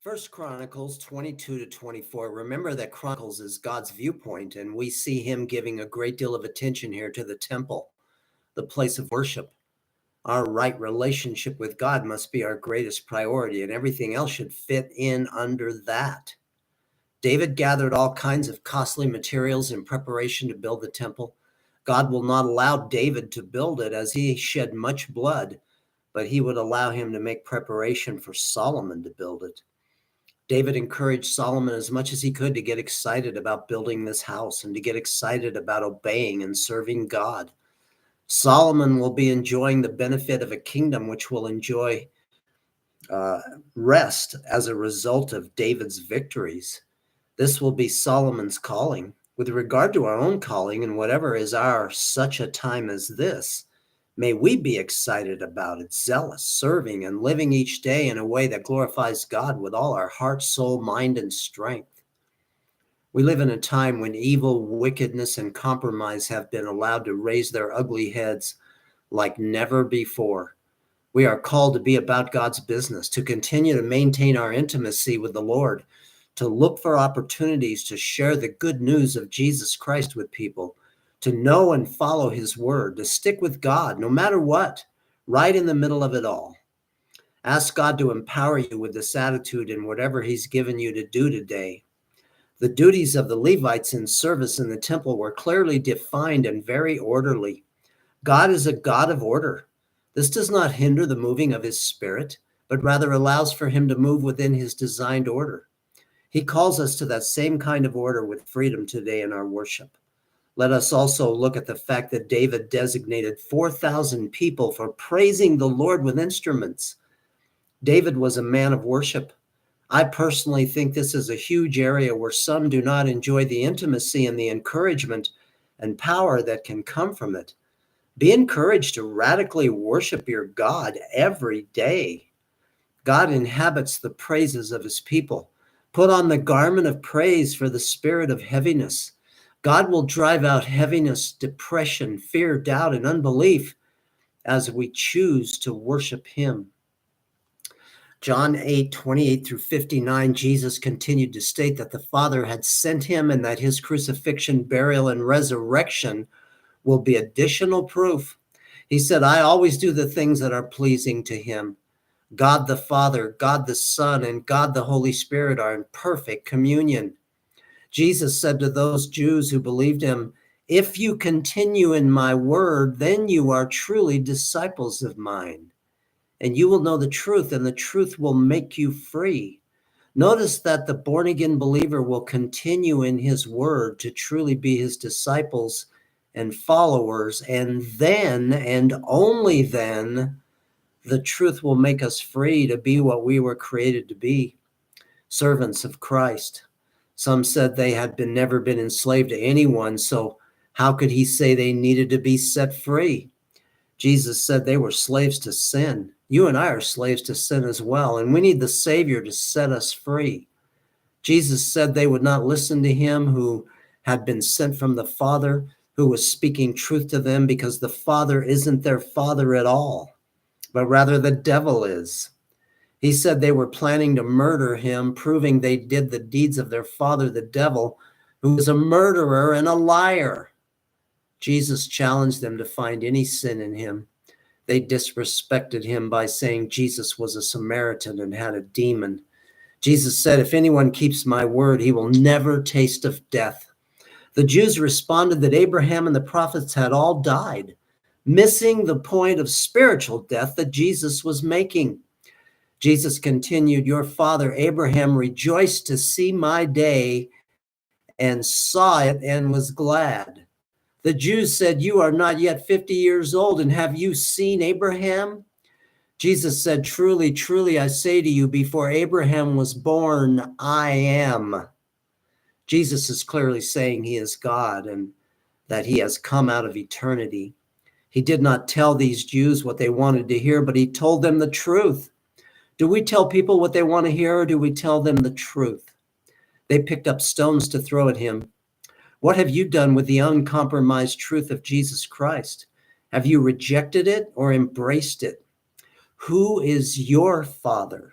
First Chronicles 22 to 24. Remember that Chronicles is God's viewpoint, and we see him giving a great deal of attention here to the temple, the place of worship. Our right relationship with God must be our greatest priority, and everything else should fit in under that. David gathered all kinds of costly materials in preparation to build the temple. God will not allow David to build it as he shed much blood, but he would allow him to make preparation for Solomon to build it. David encouraged Solomon as much as he could to get excited about building this house and to get excited about obeying and serving God. Solomon will be enjoying the benefit of a kingdom which will enjoy rest as a result of David's victories. This will be Solomon's calling. With regard to our own calling and whatever is our such a time as this, may we be excited about it, zealous, serving, and living each day in a way that glorifies God with all our heart, soul, mind, and strength. We live in a time when evil, wickedness, and compromise have been allowed to raise their ugly heads like never before. We are called to be about God's business, to continue to maintain our intimacy with the Lord, to look for opportunities to share the good news of Jesus Christ with people, to know and follow his word, to stick with God no matter what, right in the middle of it all. Ask God to empower you with this attitude in whatever he's given you to do today. The duties of the Levites in service in the temple were clearly defined and very orderly. God is a God of order. This does not hinder the moving of his spirit, but rather allows for him to move within his designed order. He calls us to that same kind of order with freedom today in our worship. Let us also look at the fact that David designated 4,000 people for praising the Lord with instruments. David was a man of worship. I personally think this is a huge area where some do not enjoy the intimacy and the encouragement and power that can come from it. Be encouraged to radically worship your God every day. God inhabits the praises of his people. Put on the garment of praise for the spirit of heaviness. God will drive out heaviness, depression, fear, doubt, and unbelief as we choose to worship him. John 8:28 through 59, Jesus continued to state that the Father had sent him and that his crucifixion, burial, and resurrection will be additional proof. He said, I always do the things that are pleasing to him. God the Father, God the Son, and God the Holy Spirit are in perfect communion. Jesus said to those Jews who believed him, if you continue in my word, then you are truly disciples of mine, and you will know the truth, and the truth will make you free. Notice that the born-again believer will continue in his word to truly be his disciples and followers, and then, and only then, the truth will make us free to be what we were created to be, servants of Christ. Some said they had never been enslaved to anyone, so how could he say they needed to be set free? Jesus said they were slaves to sin. You and I are slaves to sin as well, and we need the Savior to set us free. Jesus said they would not listen to him who had been sent from the Father, who was speaking truth to them, because the Father isn't their father at all, but rather the devil is. He said they were planning to murder him, proving they did the deeds of their father, the devil, who was a murderer and a liar. Jesus challenged them to find any sin in him. They disrespected him by saying Jesus was a Samaritan and had a demon. Jesus said, if anyone keeps my word, he will never taste of death. The Jews responded that Abraham and the prophets had all died, missing the point of spiritual death that Jesus was making. Jesus continued, your father Abraham rejoiced to see my day and saw it and was glad. The Jews said, you are not yet 50 years old, and have you seen Abraham? Jesus said, truly, truly, I say to you, before Abraham was born, I am. Jesus is clearly saying he is God and that he has come out of eternity. He did not tell these Jews what they wanted to hear, but he told them the truth. Do we tell people what they want to hear, or do we tell them the truth? They picked up stones to throw at him. What have you done with the uncompromised truth of Jesus Christ? Have you rejected it or embraced it? Who is your father?